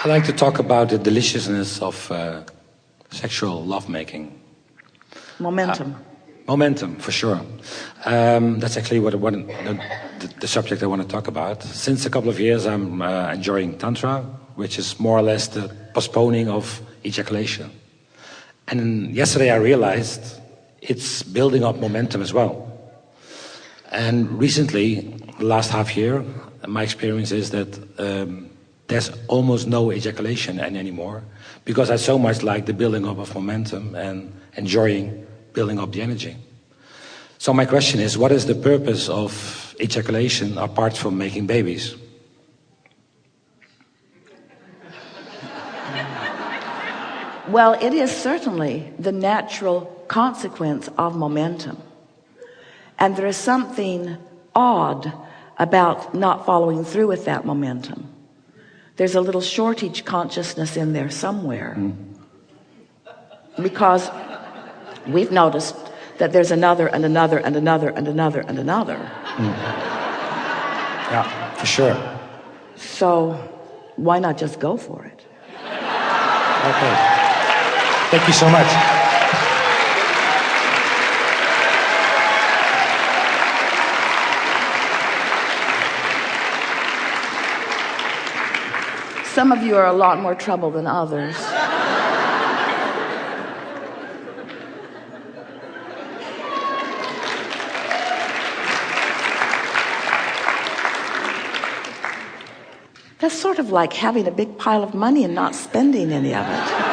I like to talk about the deliciousness of sexual lovemaking. Momentum. Momentum, for sure. That's actually the subject I want to talk about. Since a couple of years, I'm enjoying Tantra, which is more or less the postponing of ejaculation. And yesterday I realized it's building up momentum as well. And recently, the last half year, my experience is that there's almost no ejaculation anymore, because I so much like the building up of momentum and enjoying building up the energy. So my question is, what is the purpose of ejaculation apart from making babies? Well, it is certainly the natural consequence of momentum. And there is something odd about not following through with that momentum. There's a little shortage consciousness in there somewhere. Because we've noticed that there's another and another and another and another and another. Yeah, for sure. So why not just go for it? Okay. Thank you so much. Some of you are a lot more trouble than others. That's sort of like having a big pile of money and not spending any of it.